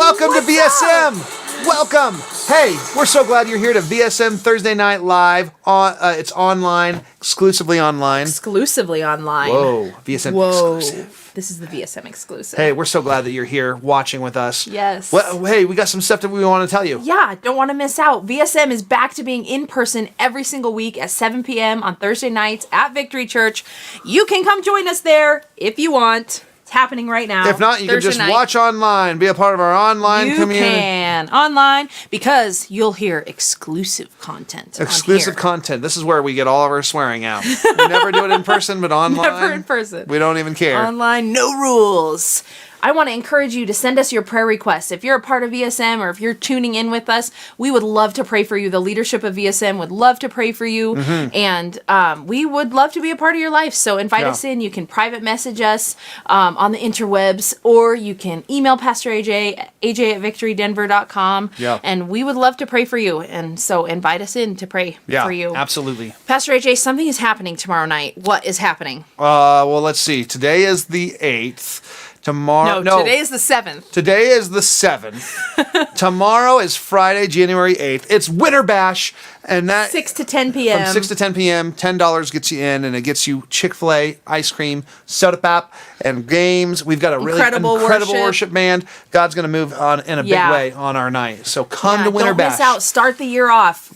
Welcome to VSM. Welcome. Hey, we're so glad you're here to VSM Thursday Night Live. It's online, exclusively online. Exclusively online. Whoa, VSM exclusive. This is the VSM exclusive. Hey, we're so glad that you're here watching with us. Yes. Well, hey, we got some stuff that we want to tell you. Yeah, don't want to miss out. VSM is back to being in person every single week at 7 p.m. on Thursday nights at Victory Church. You can come join us there if you want. It's happening right now. If not, you Thursday can just night. watch online, be a part of our online community. You can online because you'll hear exclusive content. Exclusive content. This is where we get all of our swearing out. We never do it in person, but online. Never in person. We don't even care. Online, no rules. I want to encourage you to send us your prayer requests. If you're a part of VSM or if you're tuning in with us, we would love to pray for you. The leadership of VSM would love to pray for you. And we would love to be a part of your life. So invite us in. You can private message us on the interwebs, or you can email Pastor AJ at victorydenver.com. Yeah. And we would love to pray for you. And so invite us in to pray for you. Absolutely. Pastor AJ, something is happening tomorrow night. What is happening? Well, let's see. Today is the 8th. Tomorrow, No, today is the 7th. Today is the 7th. Tomorrow is Friday, January 8th. It's Winter Bash, and that 6 to 10 p.m. From 6 to 10 p.m., $10 gets you in, and it gets you Chick-fil-A, ice cream, soda pop, and games. We've got a really incredible worship band. God's going to move on in a big way on our night. So come to Winter Bash. Don't miss out. Start the year off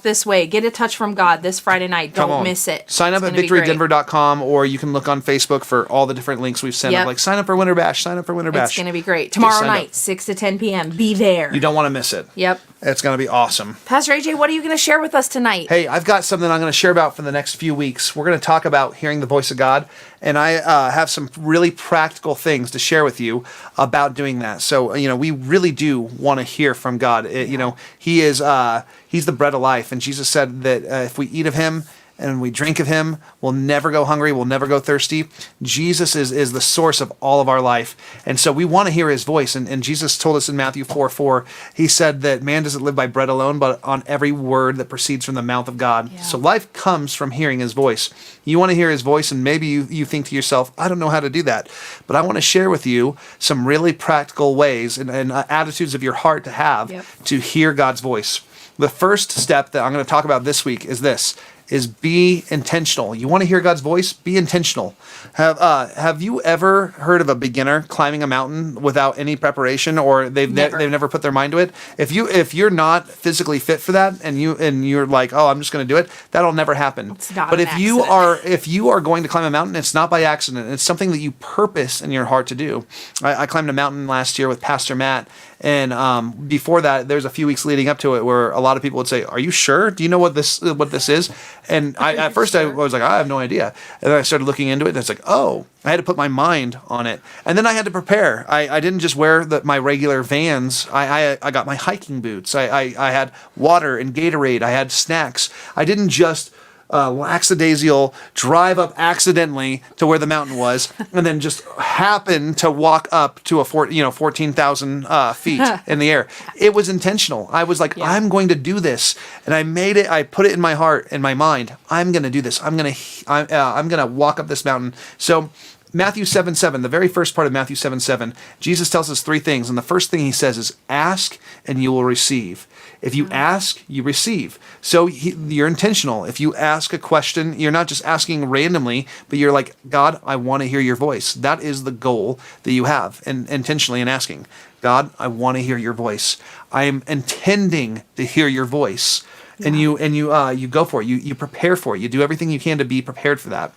this way. Get a touch from God this Friday night. Don't miss it. Sign up at victorydenver.com, or you can look on Facebook for all the different links we've sent. Like, sign up for Winter Bash. Sign up for Winter Bash. It's going to be great. Tomorrow night, 6 to 10 p.m. Be there. You don't want to miss it. Yep. It's going to be awesome. Pastor AJ, what are you going to share with us tonight? Hey, I've got something I'm going to share about for the next few weeks. We're going to talk about hearing the voice of God, and I have some really practical things to share with you about doing that. So, we really do want to hear from God. He is He's the bread of life, and Jesus said that if we eat of Him and we drink of Him, we'll never go hungry, we'll never go thirsty. Jesus is the source of all of our life. And so we want to hear His voice. And Jesus told us in Matthew 4:4, He said that man doesn't live by bread alone, but on every word that proceeds from the mouth of God. Yeah. So life comes from hearing His voice. You want to hear His voice, and maybe you think to yourself, I don't know how to do that. But I want to share with you some really practical ways and attitudes of your heart to have to hear God's voice. The first step that I'm going to talk about this week is be intentional. You want to hear God's voice? Be intentional. Have you ever heard of a beginner climbing a mountain without any preparation, or they've never put their mind to it? If you're not physically fit for that, and you're like, oh, I'm just going to do it, that'll never happen. It's not but an accident. if you are going to climb a mountain, it's not by accident. It's something that you purpose in your heart to do. I climbed a mountain last year with Pastor Matt. And before that, there's a few weeks leading up to it where a lot of people would say, "Are you sure? Do you know what this is?" And at first I was like, "I have no idea." And then I started looking into it, and it's like, "Oh, I had to put my mind on it." And then I had to prepare. I didn't just wear my regular Vans. I got my hiking boots. I had water and Gatorade. I had snacks. I didn't just lackadaisical drive up accidentally to where the mountain was, and then just happen to walk up to 14,000 feet in the air. It was intentional. I was like, I'm going to do this, and I made it. I put it in my heart, in my mind. I'm going to do this. I'm going to walk up this mountain. So Matthew 7:7, the very first part of Matthew 7:7, Jesus tells us three things, and the first thing He says is, "Ask and you will receive." If you ask, you receive. So you're intentional. If you ask a question, you're not just asking randomly, but you're like, God, I want to hear your voice. That is the goal that you have, and intentionally in asking. God, I want to hear your voice. I am intending to hear your voice. Yeah. And you go for it. You prepare for it. You do everything you can to be prepared for that.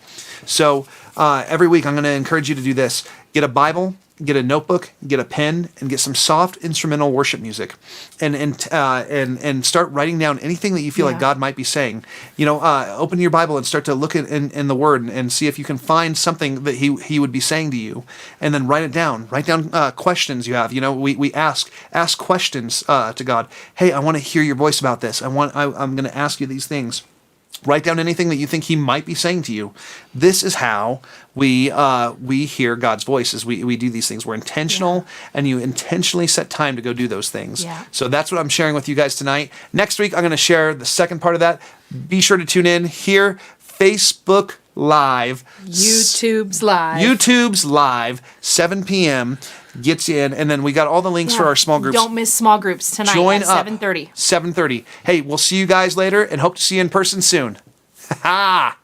So every week I'm going to encourage you to do this. Get a Bible, get a notebook, get a pen, and get some soft instrumental worship music, and start writing down anything that you feel like God might be saying. Open your Bible and start to look in the Word and see if you can find something that He would be saying to you, and then write it down. Write down questions you have. We ask questions to God. Hey, I want to hear your voice about this. I'm going to ask you these things. Write down anything that you think He might be saying to you. This is how we hear God's voice, as we do these things. We're intentional, and you intentionally set time to go do those things. Yeah. So that's what I'm sharing with you guys tonight. Next week, I'm going to share the second part of that. Be sure to tune in here, Facebook live. YouTube's live. YouTube's live, 7 p.m. Gets you in, and then we got all the links for our small groups. Don't miss small groups tonight Join at up. 7:30. 7:30. Hey, we'll see you guys later, and hope to see you in person soon. Ha!